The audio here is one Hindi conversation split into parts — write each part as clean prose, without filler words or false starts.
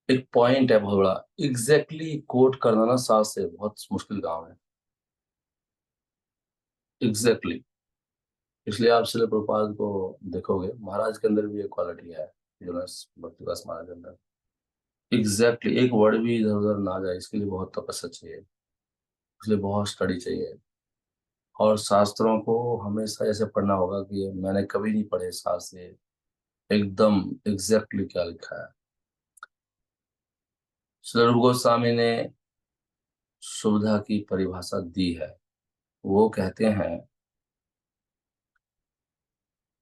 एक पॉइंट है बहुत बड़ा। एग्जैक्टली कोट करना ना सास से बहुत मुश्किल काम है। एग्जैक्टली। इसलिए आप श्रील प्रभुपाद को देखोगे, महाराज के अंदर भी एक क्वालिटी है जो ना भक्ति का महाराज के अंदर। एग्जैक्टली एक वर्ड भी इधर उधर ना जाए, इसके लिए बहुत तपस्या चाहिए, इसलिए बहुत स्टडी चाहिए। और शास्त्रों को हमेशा ऐसे पढ़ना होगा कि मैंने कभी नहीं पढ़े शास्त्र ये एकदम एग्जैक्टली क्या लिखा है। श्री रूप गोस्वामी ने सुविधा की परिभाषा दी है। वो कहते हैं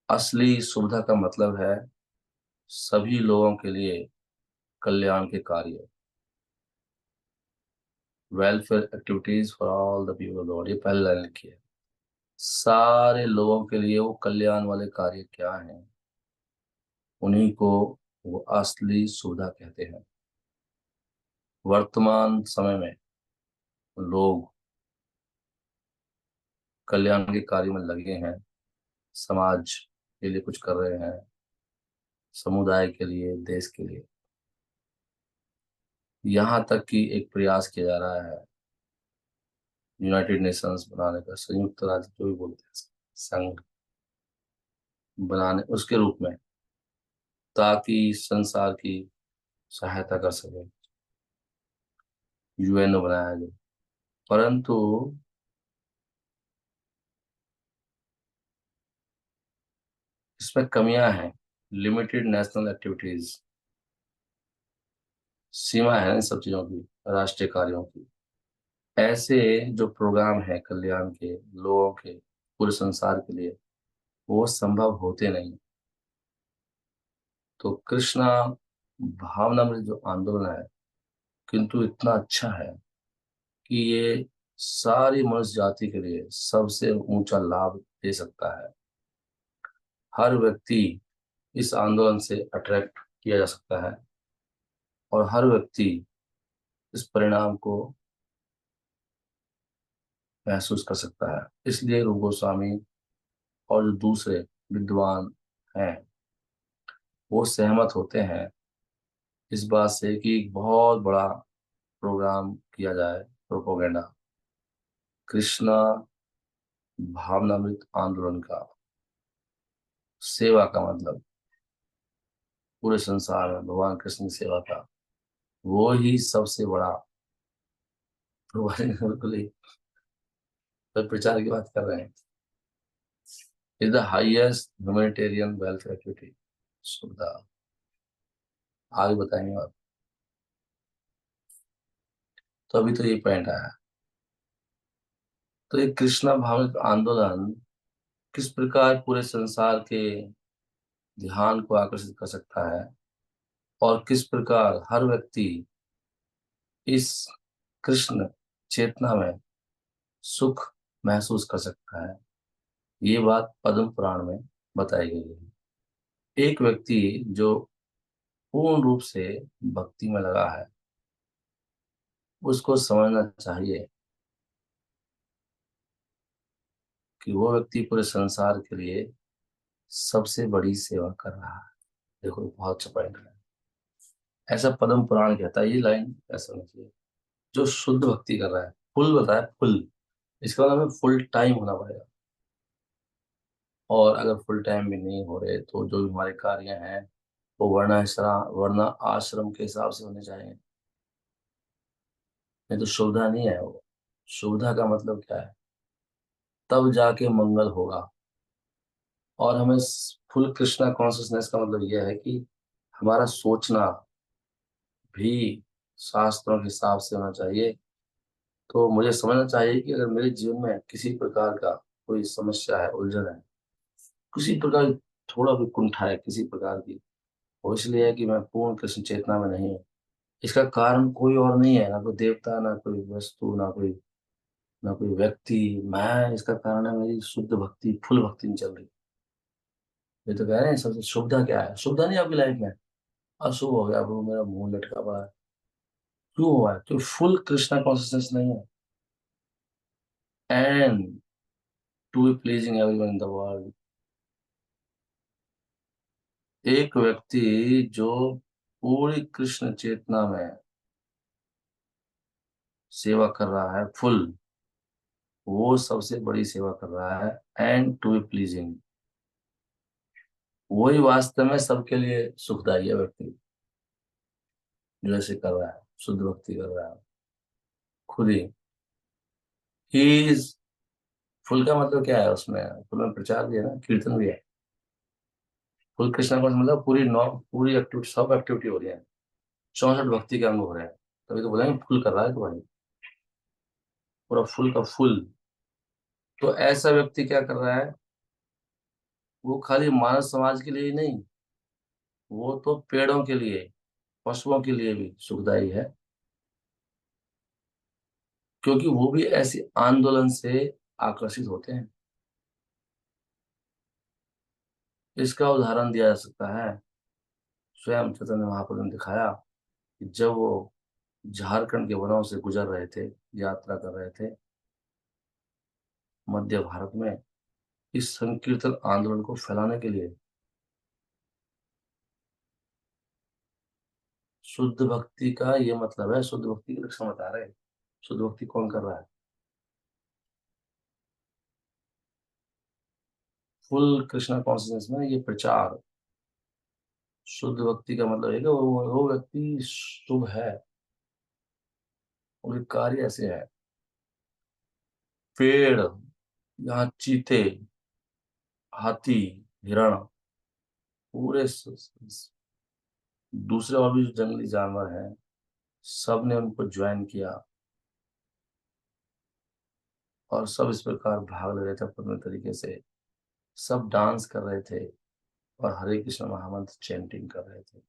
असली सुविधा का मतलब है सभी लोगों के लिए कल्याण के कार्य, welfare activities for all the people of the world. ये पहले लाइन लिखी है। सारे लोगों के लिए वो कल्याण वाले कार्य क्या हैं, उन्हीं को वो असली सुविधा कहते हैं। वर्तमान समय में लोग कल्याण के कार्य में लगे हैं, समाज के लिए कुछ कर रहे हैं, समुदाय के लिए, देश के लिए। यहाँ तक कि एक प्रयास किया जा रहा है यूनाइटेड नेशंस बनाने का, संयुक्त राज्य जो भी बोलते हैं, संघ बनाने उसके रूप में, ताकि संसार की सहायता कर सके। यूएनओ बनाया गया, परंतु इसमें कमियां हैं। लिमिटेड नेशनल एक्टिविटीज, सीमा है इन सब चीजों की, राष्ट्रीय कार्यों की। ऐसे जो प्रोग्राम है कल्याण के, लोगों के, पूरे संसार के लिए, वो संभव होते नहीं। तो कृष्णा भावनामृत जो आंदोलन है, किंतु इतना अच्छा है कि ये सारी मनुष्य जाति के लिए सबसे ऊंचा लाभ दे सकता है। हर व्यक्ति इस आंदोलन से अट्रैक्ट किया जा सकता है और हर व्यक्ति इस परिणाम को महसूस कर सकता है। इसलिए रूप गोस्वामी और जो दूसरे विद्वान हैं वो सहमत होते हैं इस बात से कि एक बहुत बड़ा प्रोग्राम किया जाए, प्रोपोगेंडा, कृष्णा भावनामृत आंदोलन का। सेवा का मतलब पूरे संसार में भगवान कृष्ण की सेवा का, वो ही सबसे बड़ा बिल्कुल ही तो प्रचार की बात कर रहे हैं। Is the highest humanitarian welfare activity सुविधा। आगे बताएंगे आप। तो अभी तो ये पॉइंट आया। तो ये कृष्णा भावनामृत आंदोलन किस प्रकार पूरे संसार के ध्यान को आकर्षित कर सकता है और किस प्रकार हर व्यक्ति इस कृष्ण चेतना में सुख महसूस कर सकता है, ये बात पद्म पुराण में बताई गई है। एक व्यक्ति जो पूर्ण रूप से भक्ति में लगा है, उसको समझना चाहिए कि वो व्यक्ति पूरे संसार के लिए सबसे बड़ी सेवा कर रहा है। देखो बहुत अच्छा पॉइंट है। ऐसा पद्म पुराण कहता है, ये लाइन ऐसा होनी चाहिए। जो शुद्ध भक्ति कर रहा है, फुल बताया, फुल, इसका मतलब हमें फुल टाइम होना पड़ेगा। और अगर फुल टाइम भी नहीं हो रहे तो जो भी हमारे कार्य हैं वो वरना आश्रम के हिसाब से होने चाहिए। नहीं तो शुभदा नहीं है वो। शुभदा का मतलब क्या है? तब जाके मंगल होगा। और हमें फुल कृष्णा कॉन्शियसनेस का मतलब यह है कि हमारा सोचना भी शास्त्रों के हिसाब से होना चाहिए। तो मुझे समझना चाहिए कि अगर मेरे जीवन में किसी प्रकार का कोई समस्या है, उलझन है, किसी प्रकार की थोड़ा भी कुंठा है किसी प्रकार की, वो इसलिए है कि मैं पूर्ण कृष्ण चेतना में नहीं हूँ। इसका कारण कोई और नहीं है, ना कोई देवता, ना कोई वस्तु, ना कोई व्यक्ति। मैं इसका कारण है मेरी शुद्ध भक्ति, फुल भक्ति नहीं चल रही। ये तो कह रहे हैं सबसे शुभदा क्या है? शुभदा नहीं आपकी लाइफ में अशुभ हो गया, वो मेरा मुंह लटका पड़ा है, क्यों हुआ है? तो फुल कृष्णा कॉन्सियसनेस नहीं है। And to be pleasing everyone in the world. एक व्यक्ति जो पूरी कृष्ण चेतना में सेवा कर रहा है फुल, वो सबसे बड़ी सेवा कर रहा है। एंड टू बी प्लीजिंग, वही वास्तव में सबके लिए सुखदाई है व्यक्ति, जो ऐसे कर रहा है, शुद्ध भक्ति कर रहा है खुद ही इज फुल। का मतलब क्या है उसमें? फुल में प्रचार भी है ना, कीर्तन भी है। फुल कृष्णा का मतलब पूरी नौ, पूरी एक्टिविटी, सब एक्टिविटी हो रही है, 64 भक्ति के अंग हो रहे हैं। तभी तो बोलेंगे फुल कर रहा है तो भाई, पूरा फुल का फुल। तो ऐसा व्यक्ति क्या कर रहा है? वो खाली मानव समाज के लिए ही नहीं, वो तो पेड़ों के लिए, पशुओं के लिए भी सुखदाई है, क्योंकि वो भी ऐसे आंदोलन से आकर्षित होते हैं। इसका उदाहरण दिया जा सकता है, स्वयं चैतन्य महाप्रभु ने दिखाया कि जब वो झारखंड के वनों से गुजर रहे थे, यात्रा कर रहे थे मध्य भारत में, इस संकीर्तन आंदोलन को फैलाने के लिए। शुद्ध भक्ति का ये मतलब है, शुद्ध भक्ति के लक्षण बता रहे हैं। शुद्ध भक्ति कौन कर रहा है? फुल कृष्णा कॉन्शियसनेस में ये प्रचार। शुद्ध भक्ति का मतलब है कि वो व्यक्ति शुभ है, उनके कार्य ऐसे है। पेड़, यहाँ चीते, हाथी, हिरण, पूरे दूसरे और भी जो जंगली जानवर हैं, सब ने उनको ज्वाइन किया, और सब इस प्रकार भाग ले रहे थे पूर्ण तरीके से। सब डांस कर रहे थे और हरे कृष्ण महामंत्र चैंटिंग कर रहे थे।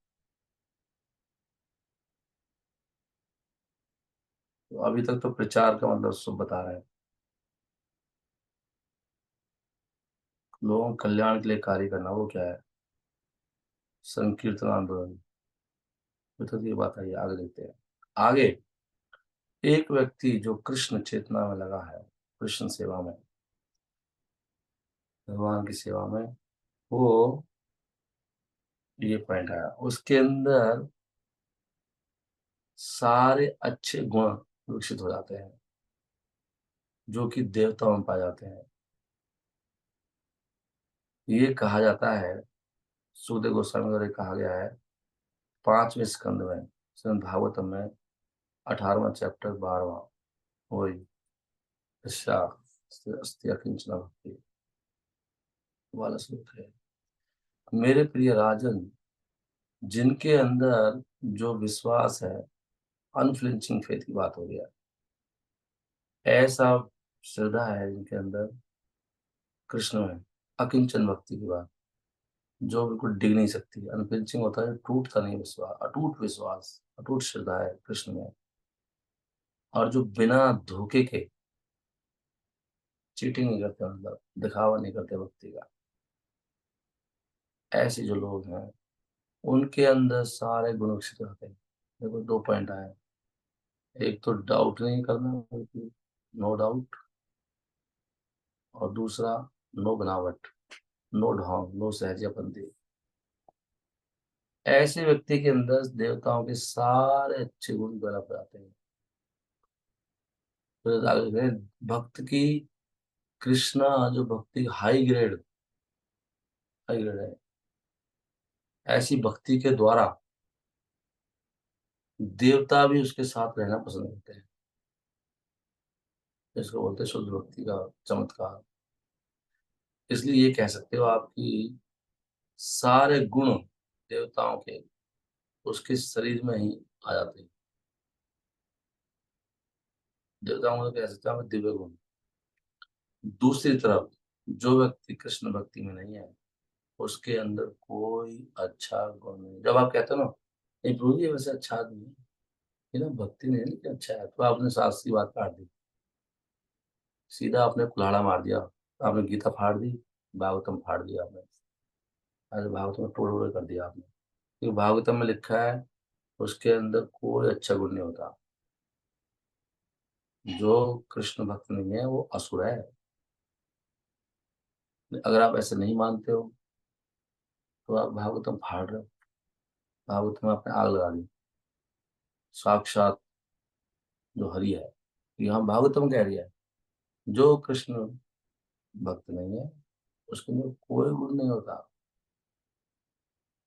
तो अभी तक तो प्रचार का मतलब सब बता रहे हैं, लोगों के कल्याण के लिए कार्य करना, वो क्या है? संकीर्तन आंदोलन। तो ये बात है, आगे देखते हैं। आगे, एक व्यक्ति जो कृष्ण चेतना में लगा है, कृष्ण सेवा में, भगवान की सेवा में, वो, ये पॉइंट आया उसके अंदर, सारे अच्छे गुण विकसित हो जाते हैं जो कि देवताओं में पाए जाते हैं। ये कहा जाता है, सुखदेव गोस्वामी द्वारा कहा गया है 5वें स्कंद में, श्रीमद् भागवतम में, 18वां चैप्टर, 12वां, वही ईर्ष्या अस्ति अकिंचन भक्ति वाला श्लोक है। मेरे प्रिय राजन, जिनके अंदर जो विश्वास है, अनफ्लिंचिंग फेथ की बात हो गया, ऐसा श्रद्धा है जिनके अंदर कृष्ण में, अकिंचन भक्ति की बात, जो बिल्कुल डिग नहीं सकती, अनफ्लिंचिंग होता है, टूटता नहीं विश्वास, अटूट विश्वास, अटूट श्रद्धा है कृष्ण में, और जो बिना धोखे के, चीटिंग नहीं करते, मतलब दिखावा नहीं करते भक्ति का, ऐसे जो लोग हैं, उनके अंदर सारे गुण विकसित होते हैं। देखो 2 पॉइंट आए, एक तो डाउट नहीं करना, नो डाउट, और दूसरा नो बनावट, नो ढोंग, नो सहजापंती। ऐसे व्यक्ति के अंदर देवताओं के सारे अच्छे गुण डेवलप हो जाते हैं। फिर आगे देखते हैं, भक्त की, कृष्णा जो भक्ति हाई ग्रेड है, ऐसी भक्ति के द्वारा देवता भी उसके साथ रहना पसंद करते हैं। इसको बोलते हैं शुद्ध भक्ति का चमत्कार। इसलिए ये कह सकते हो आपकी सारे गुण देवताओं के उसके शरीर में ही आ जाते हैं। देवताओं को कह सकते हैं दिव्य गुण। दूसरी तरफ, जो व्यक्ति कृष्ण भक्ति में नहीं है, उसके अंदर कोई अच्छा गुण नहीं। जब आप कहते हो ना, नहीं प्रभु जी वैसे अच्छा आदमी है, ये ना भक्ति नहीं है लेकिन अच्छा है, तो आपने शास्त्री बात काट दी, सीधा आपने कुल्हाड़ा मार दिया, आपने गीता फाड़ दी, भागवतम फाड़ दिया आपने, अरे भागवतम में तोड़ ओड़ कर दिया आपने, क्योंकि भागवतम में लिखा है उसके अंदर कोई अच्छा गुण नहीं होता। जो कृष्ण भक्त नहीं है वो असुर है। अगर आप ऐसे नहीं मानते हो, तो आप भागवतम फाड़ रहे हो। भागवत में आपने आग लगा दी। साक्षात जो हरि है, यहाँ भागवतम कह रही है, जो कृष्ण भक्त नहीं है उसके अंदर कोई गुण नहीं होता।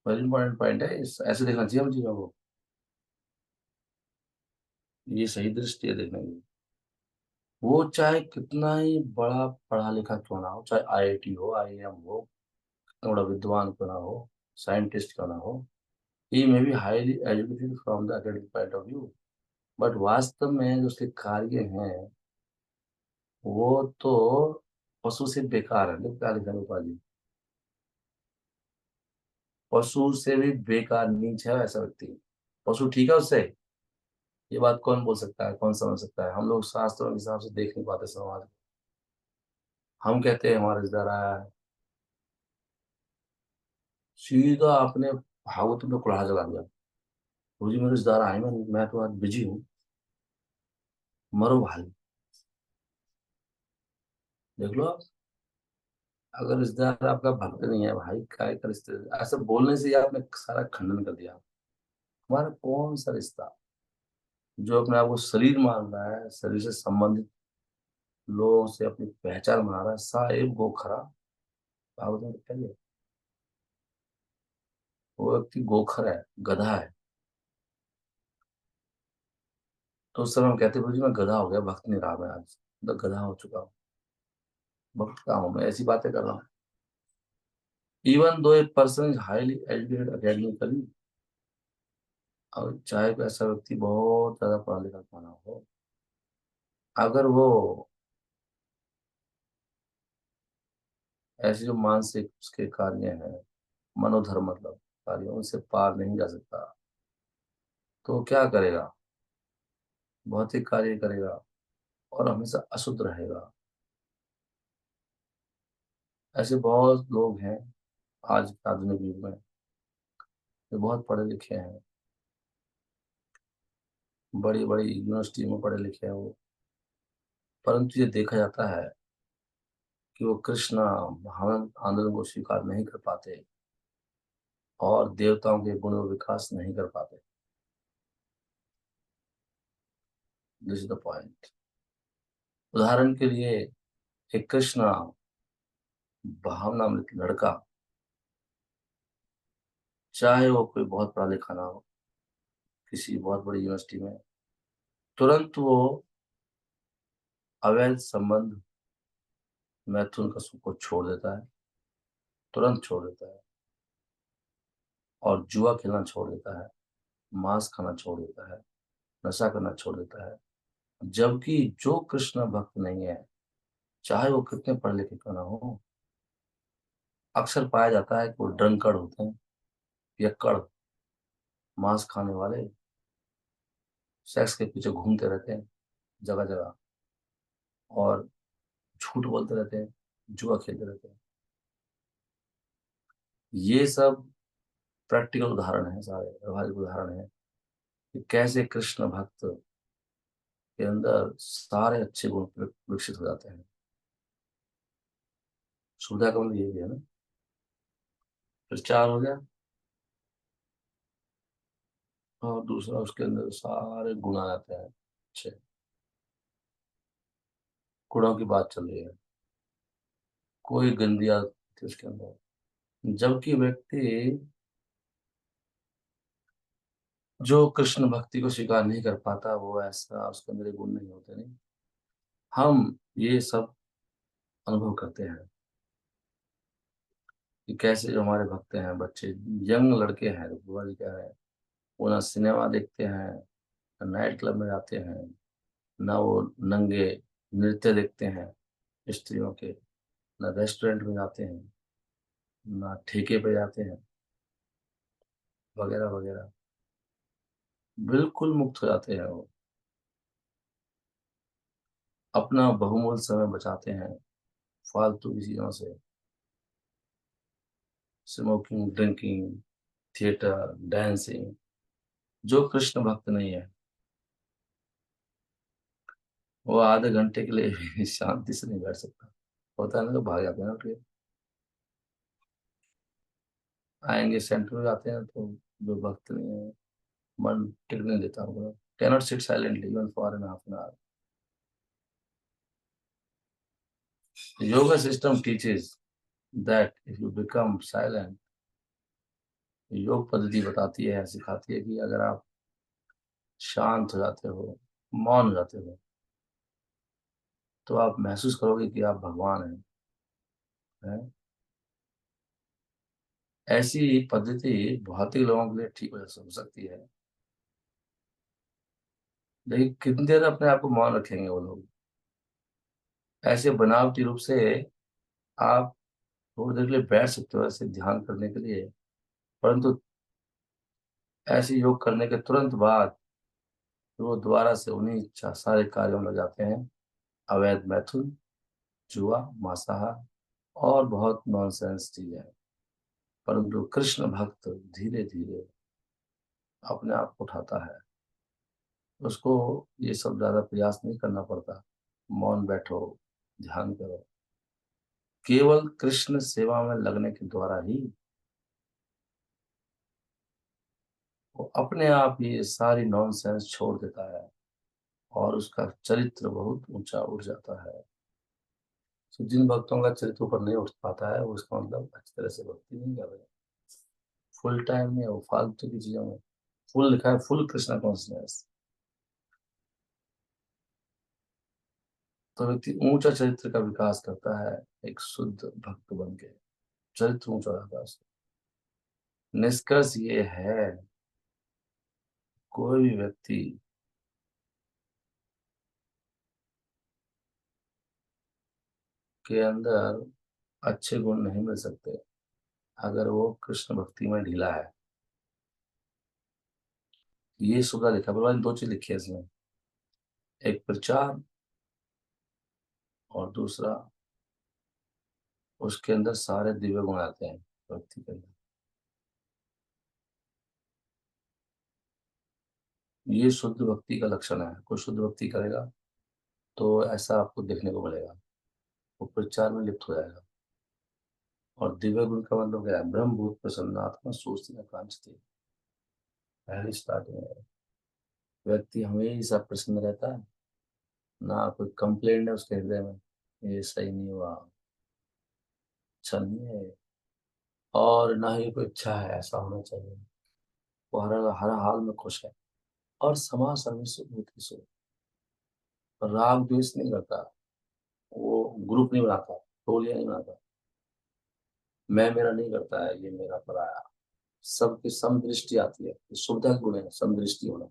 वेरी इंपॉर्टेंट पॉइंट है, ऐसे देखना चाहिए हम चीजों को। ये सही दृष्टि है देखने की। वो चाहे कितना ही बड़ा पढ़ा लिखा क्यों ना हो, चाहे आईआईटी हो, आईआईएम हो, कितना बड़ा विद्वान क्यों ना हो, साइंटिस्ट क्यों ना हो, he may be highly educated from the academic point of view, but वास्तव में जो उसके कार्य हैं वो तो पशु से बेकार है। देखो क्या लिखा है रूपा जी, पशु से भी बेकार नीच है ऐसा व्यक्ति। पशु ठीक है उससे, ये बात कौन बोल सकता है, कौन समझ सकता है? हम लोग शास्त्रों के हिसाब से देख नहीं पाते समाज को। हम कहते हैं हमारा रिश्तेदार आया है, सीधा आपने भागवत में कुल्हाड़ा जला दिया। गुरु जी मेरे रिश्तेदार आए, मैं तो आज बिजी हूँ, मरो भाई। देख लो आप, अगर रिश्तेदार आपका भक्त नहीं है भाई, काय का रिश्ते, ऐसा बोलने से ही आपने सारा खंडन कर दिया। हमारा कौन सा रिश्ता? जो अपने आप को शरीर मान रहा है, शरीर से संबंधित लोगों से अपनी पहचान बना रहा है, साहेब गोखरा, भागवत में लिखा है। वो व्यक्ति गोखर है, गधा है। तो उस समय हम कहते गुरु जी मैं गधा हो गया, भक्त नहीं रहा मैं आज, तो गधा हो चुका हूँ, भक्त का हूँ मैं, ऐसी बातें कर रहा हूँ। Even though a person is highly educated academically, और चाहे कोई ऐसा व्यक्ति बहुत ज्यादा पढ़ा लिखा क्यों ना हो, अगर वो ऐसे जो मानसिक उसके कार्य हैं, मनोधर्म मतलब कार्य, उनसे पार नहीं जा सकता, तो वो क्या करेगा? भौतिक कार्य करेगा और हमेशा अशुद्ध रहेगा। ऐसे बहुत लोग हैं आज के आधुनिक युग में, जो बहुत पढ़े लिखे हैं, बड़ी बड़ी यूनिवर्सिटी में पढ़े लिखे हैं वो, परंतु ये देखा जाता है कि वो कृष्णा महान आंदोलन को स्वीकार नहीं कर पाते और देवताओं के गुण विकास नहीं कर पाते। This is the point. उदाहरण के लिए, एक कृष्णा भावनामृत लड़का, चाहे वो कोई बहुत पढ़ा लिखा ना हो, किसी बहुत बड़ी यूनिवर्सिटी में, तुरंत वो अवैध संबंध, मैथुन का सुख को छोड़ देता है, तुरंत छोड़ देता है, और जुआ खेलना छोड़ देता है, मांस खाना छोड़ देता है, नशा करना छोड़ देता है। जबकि जो कृष्ण भक्त नहीं है, चाहे वो कितने पढ़े लिखे क्यों ना हो, अक्सर पाया जाता है कि वो ड्रंकर्ड होते हैं, पियक्कड़, मांस खाने वाले, सेक्स के पीछे घूमते रहते हैं जगह जगह, और झूठ बोलते रहते हैं, जुआ खेलते रहते हैं। ये सब प्रैक्टिकल उदाहरण है, सारे व्यवहारिक उदाहरण है कि कैसे कृष्ण भक्त के अंदर सारे अच्छे गुण विकसित हो जाते हैं। सुविधा का मतलब ये भी है ना। फिर चार हो गया, और दूसरा उसके अंदर सारे गुण आ जाते हैं अच्छे। गुणों की बात चल रही है, कोई गंदी आदत थी उसके अंदर। जबकि व्यक्ति जो कृष्ण भक्ति को स्वीकार नहीं कर पाता, वो ऐसा उसके अंदर ये गुण नहीं होते नहीं। हम ये सब अनुभव करते हैं कि कैसे जो हमारे भक्त हैं, बच्चे, यंग लड़के हैं, बुआ जी कह रहे हैं, वो ना सिनेमा देखते हैं, ना नाइट क्लब में जाते हैं, ना वो नंगे नृत्य देखते हैं स्त्रियों के, ना रेस्टोरेंट में जाते हैं, ना ठेके पे जाते हैं, वगैरह वगैरह। बिल्कुल मुक्त हो जाते हैं वो, अपना बहुमूल्य समय बचाते हैं फालतू की चीजों से, स्मोकिंग, ड्रिंकिंग, थिएटर, डांसिंग। जो कृष्ण भक्त नहीं है, वो आधे घंटे के लिए भी शांति से नहीं बैठ सकता। होता है ना, तो भाग जाते हैं उठ के, आएंगे सेंटर में जाते हैं तो जो भक्त नहीं है, मन टिकने देता होगा, cannot sit silently even for an half an hour. Yoga system teaches that if you become silent, योग पद्धति बताती है, सिखाती है कि अगर आप शांत हो जाते हो, मौन हो जाते हो, तो आप महसूस करोगे कि आप भगवान हैं। ऐसी पद्धति भौतिक लोगों के लिए ठीक हो सकती है, लेकिन कितनी देर अपने आप को मौन रखेंगे वो लोग। ऐसे बनावटी रूप से आप थोड़ी देर के लिए बैठ सकते हो ऐसे ध्यान करने के लिए, परंतु ऐसे योग करने के तुरंत बाद वो दोबारा से उन्हीं सारे कार्यों में लग जाते हैं। अवैध मैथुन, जुआ, मांसाहार और बहुत नॉनसेंस चीजें। परंतु कृष्ण भक्त धीरे धीरे अपने आप को उठाता है, उसको ये सब ज्यादा प्रयास नहीं करना पड़ता। मौन बैठो, ध्यान करो, केवल कृष्ण सेवा में लगने के द्वारा ही वो अपने आप ये सारी नॉनसेंस छोड़ देता है और उसका चरित्र बहुत ऊंचा उठ जाता है। तो जिन भक्तों का चरित्र ऊपर नहीं उठ पाता है, वो उसका मतलब अच्छी तरह से भक्ति नहीं कर रहे, फुल टाइम में, वो फालतू की चीजों में। फुल लिखा है, फुल कृष्णा कॉन्शियसनेस। तो व्यक्ति ऊंचा चरित्र का विकास करता है, एक शुद्ध भक्त बन के चरित्र ऊंचा रहता है उसका। निष्कर्ष ये है, कोई भी व्यक्ति के अंदर अच्छे गुण नहीं मिल सकते अगर वो कृष्ण भक्ति में ढीला है। ये सुधा लिखा, भगवान ने दो चीज लिखी है इसमें, एक प्रचार और दूसरा उसके अंदर सारे दिव्य गुण आते हैं व्यक्ति के अंदर। ये शुद्ध भक्ति का लक्षण है। कोई शुद्ध भक्ति करेगा तो ऐसा आपको देखने को मिलेगा, वो प्रचार में लिप्त हो जाएगा। और दिव्य गुण का मतलब क्या है? ब्रह्मभूत प्रसन्नात्मा सूचती न कांचती। पहली स्टार्टिंग है, व्यक्ति हमेशा प्रसन्न रहता है, ना कोई कंप्लेंट है उसके हृदय में, ये सही नहीं हुआ, अच्छा नहीं है, और ना ही कोई इच्छा है ऐसा होना चाहिए। वो हर हर हाल में खुश है, और समाज सर्विस बहुत ही सुख। राग द्वेष नहीं करता, वो ग्रुप नहीं बनाता, टोलियां नहीं बनाता, मैं मेरा नहीं करता है, ये मेरा पराया। सबकी समदृष्टि आती है, ये शुद्धता गुण है, समदृष्टि होना।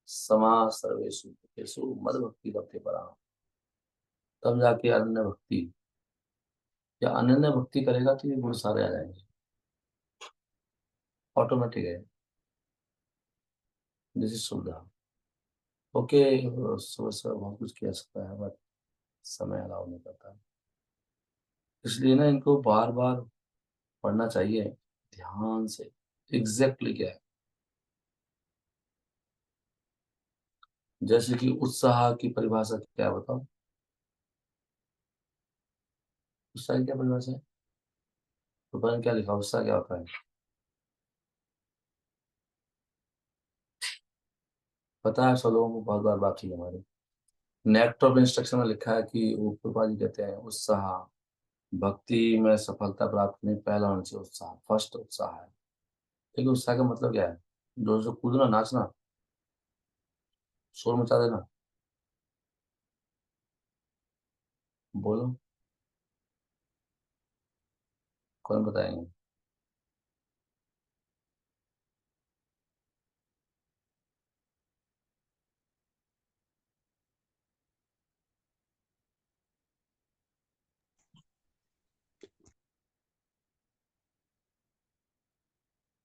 समाज सर्वेषु भूतेषु मद भक्ति भक्ति परा। तब जाके अनन्य भक्ति, या अनन्य भक्ति करेगा तो ये गुण सारे आ जाएंगे, ऑटोमेटिक है। जैसे सुविधा, ओके, सुबह सुबह बहुत कुछ किया सकता है, बट समय अलाउ नहीं करता। इसलिए ना इनको बार बार पढ़ना चाहिए ध्यान से, एग्जैक्टली क्या है। जैसे कि उत्साह की परिभाषा क्या है बताओ? उत्साह की क्या परिभाषा है? तो पता नहीं क्या लिखा, उत्साह क्या होता है? पता है, सब लोगों को बहुत बार बात हुई हमारी। नेक्स्ट ऑफ इंस्ट्रक्शन में लिखा है कि वो कृपा जी कहते हैं उत्साह भक्ति में सफलता प्राप्त करने पहला होना चाहिए, उत्साह फर्स्ट उत्साह है। लेकिन उत्साह का मतलब क्या है? जोर से कूदना, नाचना, शोर मचा देना? बोलो, कौन बताएंगे?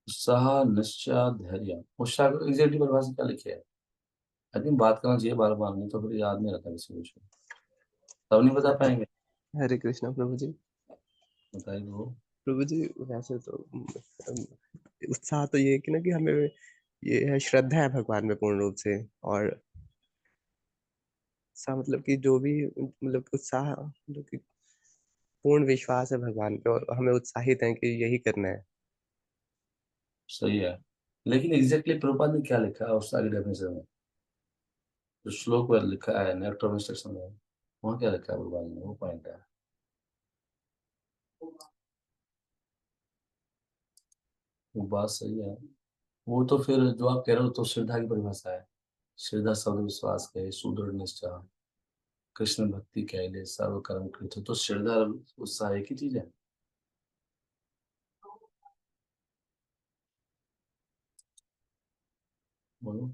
उत्साह, निश्चय, धैर्य। उत्साह को एग्जैक्टली परिभाषा क्या लिखी है? आई थिंक बात करना चाहिए बार बार, नहीं तो फिर याद नहीं रहता किसी कुछ। तब नहीं बता पाएंगे। हरे कृष्णा प्रभु जी। बताइए वो। प्रभु जी, वैसे तो उत्साह तो ये है कि ना कि हमें ये है, श्रद्धा है भगवान में पूर्ण रूप से। और उत्साह मतलब कि जो भी मतलब उत्साह मतलब कि पूर्ण विश्वास है भगवान पे और हमें उत्साहित है कि यही करना है। सही है। लेकिन एग्जैक्टली प्रभुपाद ने क्या लिखा है उस आगे डेफिनेशन में, जो श्लोक में लिखा है नेक्स्ट ऑफ इंस्ट्रक्शन में, वहाँ क्या लिखा है प्रभुपाद ने, वो पॉइंट है। वो बात सही है। वो तो फिर जो आप कह रहे हो तो श्रद्धा की परिभाषा है। श्रद्धा शब्द विश्वास के सुदृढ़ निष्ठा, कृष्ण भक्ति कहले सर्व कर्म कृत, तो श्रद्धा और उत्साह एक ही चीज है। बोलो।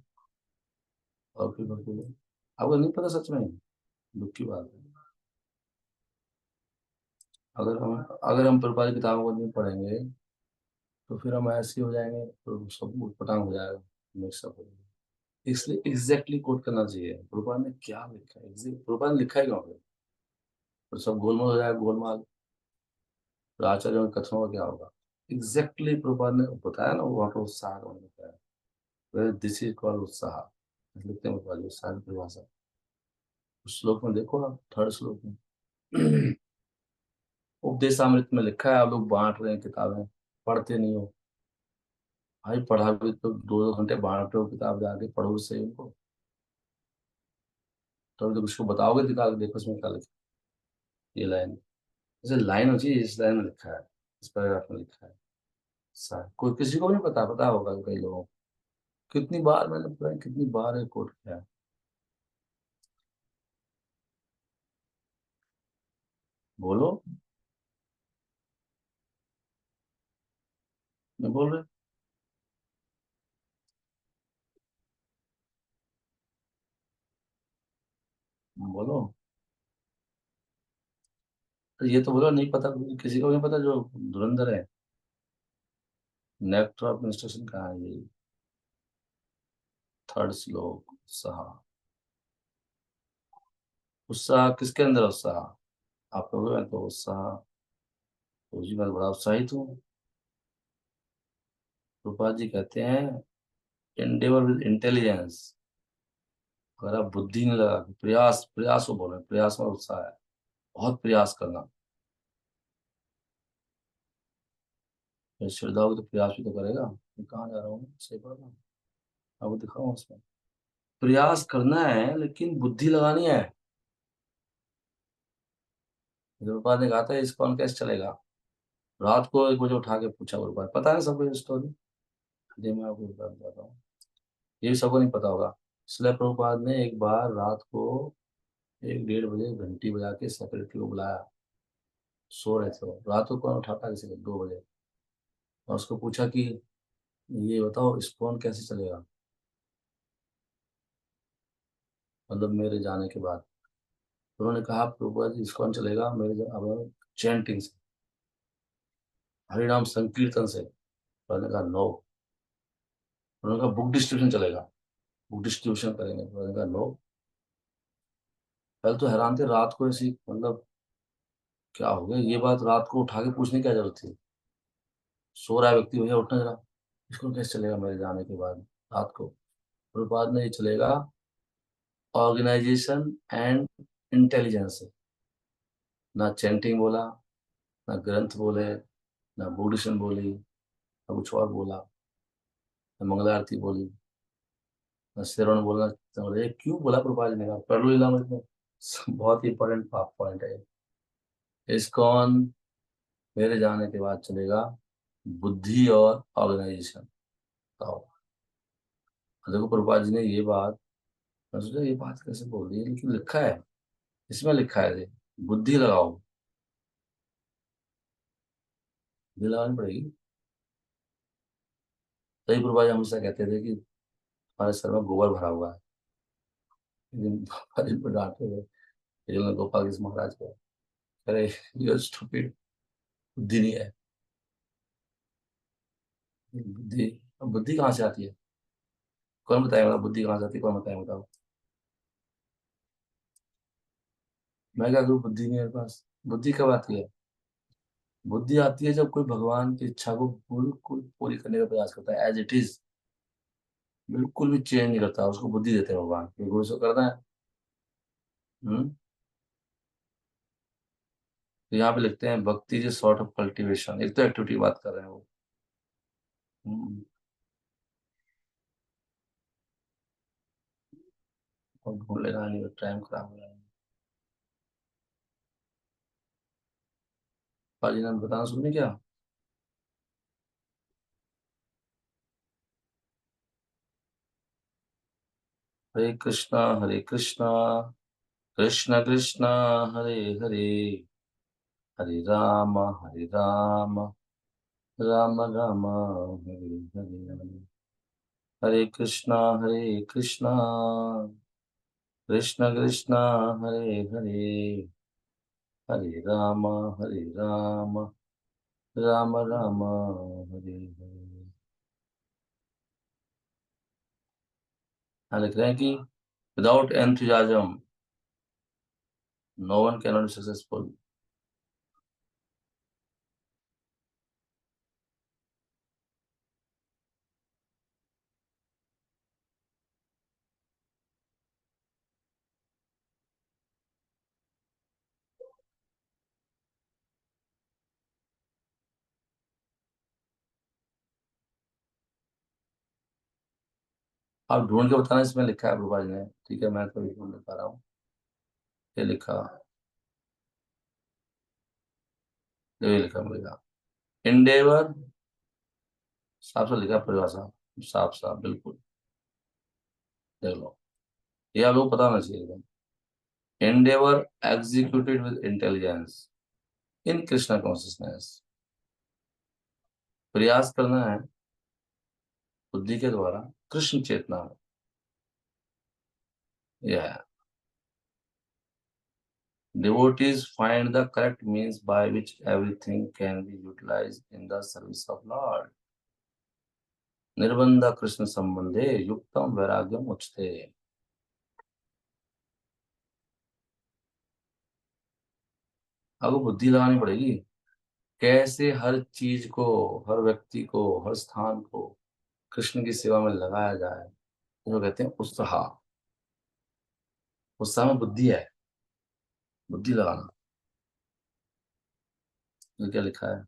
और फिर बोलो, आपको नहीं पता सच में, दुख की बात है। अगर हम प्रभुपाद की किताबों को नहीं पढ़ेंगे तो फिर हम ऐसे ही हो जाएंगे, तो सब उटपटांग हो जाएगा, मिक्सअप हो जाएगा। इसलिए एग्जैक्टली कोट करना चाहिए प्रभुपाद ने क्या लिखा है, प्रभुपाद ने लिखा है क्यों फिर, तो सब गोलमाल हो जाएगा, गोलमाल। तो आचार्यों के कथनों का क्या होगा। एग्जैक्टली प्रभुपाद ने बताया ना, वहाँ पर उत्साह का मतलब क्या है, दिस इज कॉल्ड उत्साह, लिखते हैं प्रभुपाद जी, उत्साह की परिभाषा उस श्लोक में देखो आप, थर्ड श्लोक में। उपदेशामृत में लिखा है, आप लोग बांट रहे हैं किताबें, पढ़ते नहीं हो। भाई पढ़ा भी तो 2-2 घंटे बांट रहे हो किताब, जाके पढ़ो से उनको, तो अभी तो उसको बताओगे दिखा के, देखो इसमें क्या लिखा है, ये लाइन, जैसे लाइन होती है, इस लाइन में लिखा है, इस पैराग्राफ में लिखा है। कोई किसी को भी नहीं पता, पता होगा कई लोगों को। कितनी बार मैंने पढ़ा है, कितनी बार ये कोट किया है। बोलो। मैं बोल रहे, बोलो। तो ये तो बोलो नहीं पता, किसी को नहीं पता जो धुरंधर है। नेक्स्ट ऑफ इंस्ट्रक्शन कहाँ है ये, थर्ड श्लोक, उत्साह। उत्साह किसके अंदर है उत्साह, आप लोग हैं तो उत्साह, तो जी मैं बड़ा उत्साहित हूँ। रूपा जी कहते हैं एंडेवर विद इंटेलिजेंस, अगर आप बुद्धि नहीं लगा के, प्रयास, प्रयास को बोल रहे हैं, प्रयास में उत्साह है, बहुत प्रयास करना। फिर श्रद्धा होगी तो प्रयास भी तो करेगा। मैं कहाँ जा रहा हूँ, सही पढ़ रहा हूँ, आपको दिखाऊँ उसमें। प्रयास करना है लेकिन बुद्धि लगानी है। गुरुपाद ने कहा था इस कौन कैसे चलेगा, रात को 1 बजे उठा के पूछा गुरुपाद, पता है सबको ये स्टोरी, ये मैं आपको बताता हूँ, ये भी सबको नहीं पता होगा। इसलिए प्रभुपाद ने एक बार रात को 1-1:30 बजे घंटी बजा के सेक्रेटरी को बुलाया, सो रहे थे वो। रात को कौन उठाता है किसी को 2 बजे, और उसको पूछा कि ये बताओ इस्कॉन कैसे चलेगा, मतलब मेरे जाने के बाद। उन्होंने कहा प्रभुपाद जी इस्कॉन चलेगा अब चैंटिंग से, हरिनाम संकीर्तन से। उन्होंने कहा नो। उन्होंने कहा बुक डिस्ट्रीब्यूशन चलेगा, बुक डिस्ट्रीब्यूशन करेंगे। उन्होंने कहा नो। पहले तो हैरान थे, रात को ऐसी मतलब क्या हो गया, ये बात रात को उठा के पूछने की क्या जरूरत थी, सो रहा है व्यक्ति, भैया उठना जरा, इसको कैसे चलेगा मेरे जाने के बाद रात को। और बाद में ये चलेगा ऑर्गेनाइजेशन एंड इंटेलिजेंस से। ना चैंटिंग बोला, ना ग्रंथ बोले, ना बुडिशन बोली, ना कुछ और बोला, ना मंगला आरती बोली, ना श्रवण बोलना। तो ये क्यों बोला प्रभुपाद जी ने, कहा पढ़ लो इलाम में, बहुत ही इंपॉर्टेंट पॉइंट है। इस्कॉन मेरे जाने के बाद चलेगा बुद्धि और ऑर्गेनाइजेशन। बताओ। देखो प्रभुपाद जी ने ये बात, मैं सोचा ये बात कैसे बोल दी है, लेकिन लिखा है, इसमें लिखा है ये, बुद्धि लगाओ, बुद्धि लगानी पड़ेगी। तभी प्रभुपाद जी हमेशा कहते थे कि हमारे सर में गोबर भरा हुआ है। एक दिन प्रभुपाद जी को डांटे हुए, गोपाल कृष्ण महाराज को, अरे यू स्टूपिड, बुद्धि नहीं है। बुद्धि, अब बुद्धि कहाँ से आती है, कौन बताएगा बुद्धि कहाँ से आती है, कौन बताएगा बताओ। मैं क्या करूँ, बुद्धि नहीं है मेरे पास। बुद्धि कब आती है, बुद्धि आती है जब कोई भगवान की इच्छा को बिल्कुल पूरी करने का प्रयास करता है, एज इट इज, बिल्कुल भी चेंज नहीं करता, उसको बुद्धि देते हैं भगवान, ये गुरु से करना है। हम्म। तो यहाँ पे लिखते हैं भक्ति इज सॉर्ट ऑफ कल्टीवेशन, एक तो एक्टिविटी बात कर रहे हैं वो। हम्म। और ढूंढ लेना, नहीं टाइम खराब हो जाएगा। पाजी ने बताना सुनने क्या। हरे कृष्णा कृष्ण कृष्ण हरे हरे, हरे राम राम राम हरे हरे। हरे कृष्णा कृष्ण कृष्ण हरे हरे, हरे राम राम राम हरे हरे। यहाँ लिख रहे हैं कि without enthusiasm no one can be successful. आप ढूंढ के बताना, इसमें लिखा है प्रभुपाद जी ने, ठीक है, मैं कभी ढूंढ नहीं पा रहा हूँ। ये लिखा, ये लिखा मिलेगा इंडेवर, साफ साफ लिखा परिभाषा, साफ साफ बिल्कुल, देख लो, ये आप लोग पता होना चाहिए। endeavor executed with intelligence in Krishna consciousness, प्रयास करना है बुद्धि के द्वारा कृष्ण चेतना में। यह है devotees find the correct means by which everything can be utilized in the service of Lord, निर्बंध कृष्ण संबंधे युक्तम वैराग्यम उच्यते। आपको बुद्धि लगानी पड़ेगी, कैसे हर चीज को, हर व्यक्ति को, हर स्थान को कृष्ण की सेवा में लगाया जाए, जो कहते हैं उत्साह। उत्साह में बुद्धि है, बुद्धि लगाना। ये क्या लिखा है,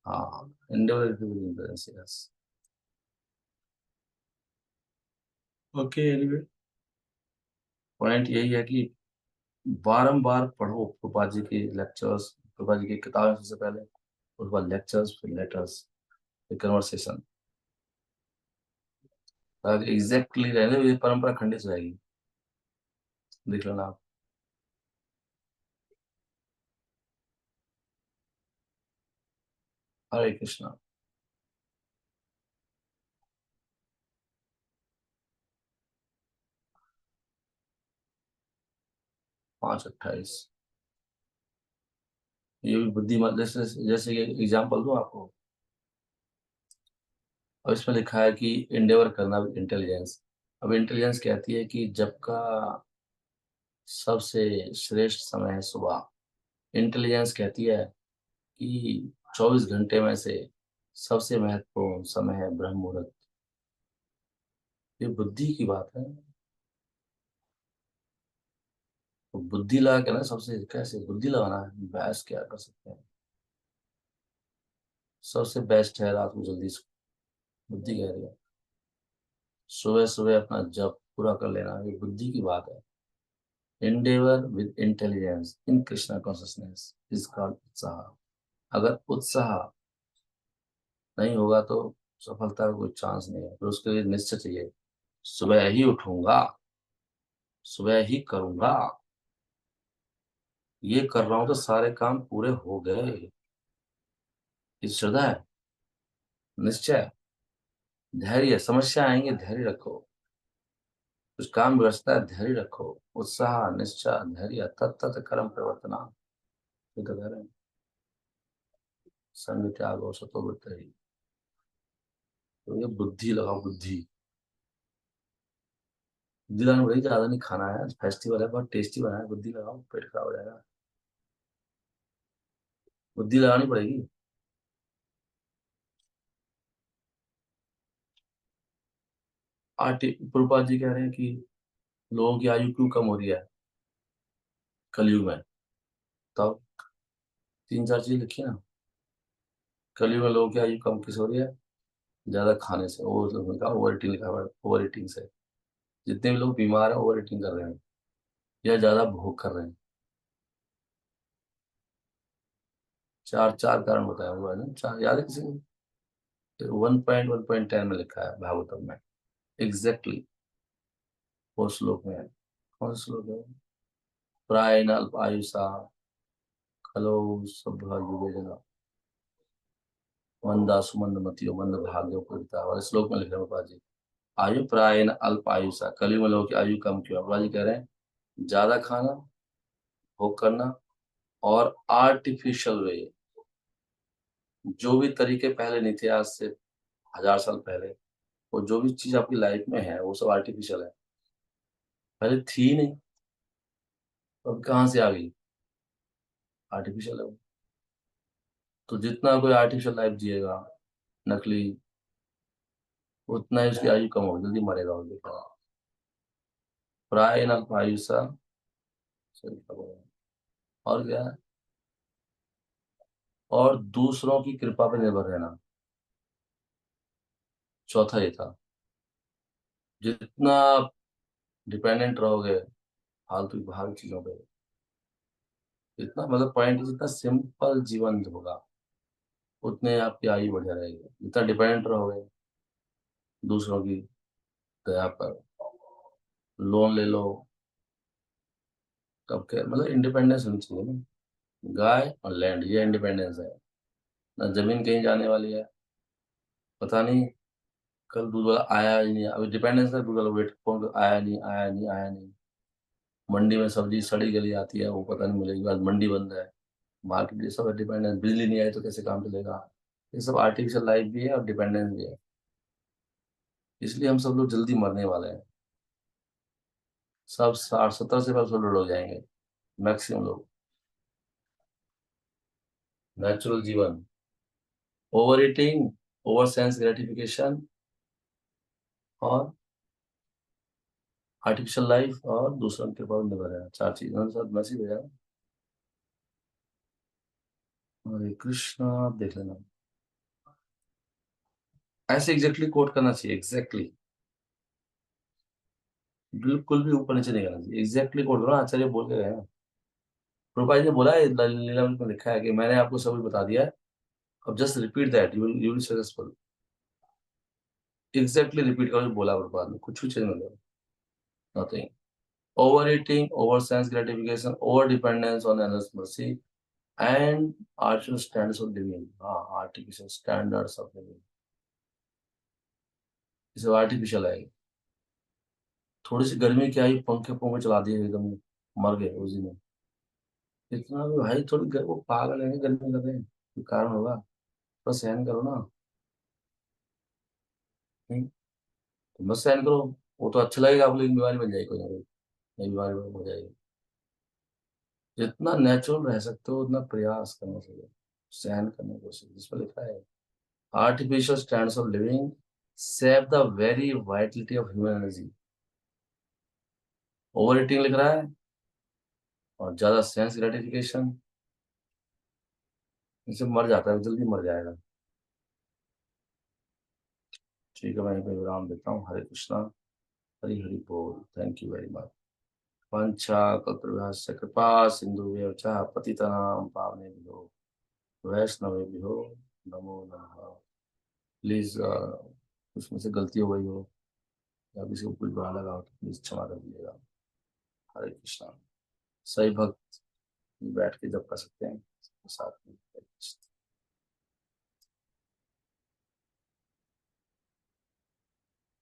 हाँ individual, yes. Okay, anyway point यही है कि बारंबार पढ़ो प्रभुपाद जी के लेक्चर्स, प्रभुपाद जी की किताबें सबसे पहले, उसके बाद लेक्चर्स, फिर लेटर्स, फिर कन्वर्सेशन, ताकि एग्जैक्टली रहने ये परंपरा खंडित हो जाएगी। देख लेना आप। हरे कृष्णा। 5:28, ये भी बुद्धि मत, जैसे जैसे ये एग्जाम्पल दूं आपको। और इसमें लिखा है कि इंडेवर करना विद इंटेलिजेंस। अब इंटेलिजेंस कहती है कि जब का सबसे श्रेष्ठ समय है सुबह। इंटेलिजेंस कहती है कि 24 घंटे में से सबसे महत्वपूर्ण समय है ब्रह्म मुहूर्त। ये बुद्धि की बात है, तो बुद्धि लगा के ना, सबसे कैसे बुद्धि लगाना है, बहस क्या कर सकते हैं। सबसे बेस्ट है रात को जल्दी सो, बुद्धि कह रही है सुबह सुबह अपना जप पूरा कर लेना, ये बुद्धि की बात है। endeavor with intelligence in Krishna consciousness is called उत्साह। अगर उत्साह नहीं होगा तो सफलता का कोई चांस नहीं है, तो उसके लिए निश्चय चाहिए, सुबह ही उठूंगा, सुबह ही करूंगा, ये कर रहा हूं तो सारे काम पूरे हो गए। ये श्रद्धा है, निश्चय है, धैर्य, समस्या आएंगे धैर्य रखो, कुछ काम व्यवस्था है धैर्य रखो, उत्साह निश्चय धैर्य तत्त कर्म प्रवर्तना, ये तो कह रहे हैं, संग त्यागो सतो वृत्ति। तो ये बुद्धि लगाओ, बुद्धि, बुद्धि लगानी पड़ेगी, ज्यादा नहीं खाना है, फेस्टिवल है, बहुत टेस्टी बना है, बुद्धि लगाओ, पेट खराब हो जाएगा। बुद्धि लगानी पड़ेगी। प्रभुपाद जी कह रहे हैं कि लोगों की आयु क्यों कम हो रही है कलयुग में, तब 3-4 चीज लिखी है ना। कलयुग में लोगों की आयु कम किस हो रही है, ज्यादा खाने से, ओवर ईटिंग लिखा हुआ है, ओवर ईटिंग से। जितने भी लोग बीमार हैं ओवर ईटिंग कर रहे हैं या ज्यादा भूख कर रहे हैं। चार चार कारण बताया हुआ है ना, चार याद है किसी को? 1.1.10 में लिखा है भागवतम में, एग्जैक्टली वो श्लोक में है। कौन सा श्लोक है? प्रायण अल्प आयुषा खलो सभ्य युगे मंदा सुमंद मतियो मंद भाग्यो पूरिता, और इस श्लोक में लिख रहे हैं बाबा जी, आयु प्रायण अल्प आयुषा, कलयुग में लोगों की आयु कम क्यों है? बाबा जी कह रहे हैं ज्यादा खाना, भोग करना, और आर्टिफिशियल वे, जो भी तरीके पहले नहीं थे आज से 1000 साल पहले, वो जो भी चीज आपकी लाइफ में है वो सब आर्टिफिशियल है। पहले थी ही नहीं, तो अब कहाँ से आ गई? आर्टिफिशियल है वो। तो जितना कोई आर्टिफिशियल लाइफ जिएगा, नकली, उतना ही उसकी आयु कम होगी, जल्दी मरेगा वो, देखा। प्राय न आयुषा, सही खबर है। और क्या है? और दूसरों की कृपा पर निर्भर रहना, चौथा ये था। जितना डिपेंडेंट रहोगे फालतू बाहर की चीजों पे, जितना मतलब पॉइंट, जितना सिंपल जीवन होगा उतने आपकी आयु बढ़िया रहेगी। जितना डिपेंडेंट रहोगे दूसरों की दया पर, लोन ले लो, कब के मतलब इंडिपेंडेंस होनी चाहिए ना। गाय और लैंड, ये इंडिपेंडेंस है। ना जमीन कहीं जाने वाली है, पता नहीं कल दूध वाला आया ही नहीं, अभी डिपेंडेंस है, दूध वाला वेट कौन, आया नहीं आया नहीं आया नहीं। मंडी में सब्जी सड़ी गली आती है, वो पता नहीं मिलेगी, आज मंडी बंद है। मार्केट, ये सब डिपेंडेंस, बिजली नहीं आई तो कैसे काम चलेगा? ये सब आर्टिफिशियल लाइफ भी है और डिपेंडेंस भी है। इसलिए हम सब लोग जल्दी मरने वाले हैं। सब 60 70 से 70 हो जाएंगे मैक्सिमम लोग। नेचुरल जीवन, over eating, over sense gratification, और आर्टिफिशियल लाइफ, और दूसरों के ऊपर निर्भर रहना, चार चीज उन्होंने साथ मैसेज भेजा। हरे कृष्णा, आप देख लेना। ऐसे एग्जैक्टली कोट करना चाहिए, एग्जैक्टली, बिल्कुल भी ऊपर नीचे नहीं करना चाहिए, एग्जैक्टली कोट करो ना, आचार्य बोल के गए हैं। प्रभुपाद जी ने बोला है, लीलावती में लिखा है कि मैंने आपको सब कुछ बता दिया है, अब just repeat that, you will successful. Exactly repeat करो जो बोला प्रभुपाद ने, कुछ भी चेंज मत करो, nothing. Overeating, over sense gratification, over dependence on others' mercy, and artificial standards of living. हाँ, artificial standards of living, इसे आर्टिफिशियल है। थोड़ी सी गर्मी क्या ही, पंखे पंखे चला दिए एकदम, मर गए उसी में। इतना भी भाई, थोड़ी वो पागल है, गर्मी कर रहे हैं, कोई कारण होगा, थोड़ा सहन करो ना। नहीं, तो मत सहन करो, वो तो अच्छा लगेगा आप, लेकिन बीमारी बन जाएगी कोई ना कोई, नई बीमारी हो जाएगी। जितना नेचुरल रह सकते हो उतना प्रयास करना चाहिए, सहन करने की कोशिश, जिस पर लिखा है artificial standards of living save the very vitality of human energy। Over eating लिख रहा है, और ज्यादा सेंस ग्रेटिफिकेशन, इससे मर जाता है, जल्दी मर जाएगा। ठीक है, मैं यहीं पे विराम देता हूँ। हरे कृष्णा, हरि हरि बोल, थैंक यू वेरी मच। पंचा कल्पतरुभ्यश्च कृपा सिंधुभ्यः च पतितानां पावनेभ्यो वैष्णवेभ्यो नमो नमः। प्लीज उसमें से गलती हो गई हो या किसी को कुछ बुरा लगा हो तो प्लीज क्षमा कर दीजिएगा। हरे कृष्णा। सही भक्त बैठ के जब कर सकते हैं साथ में।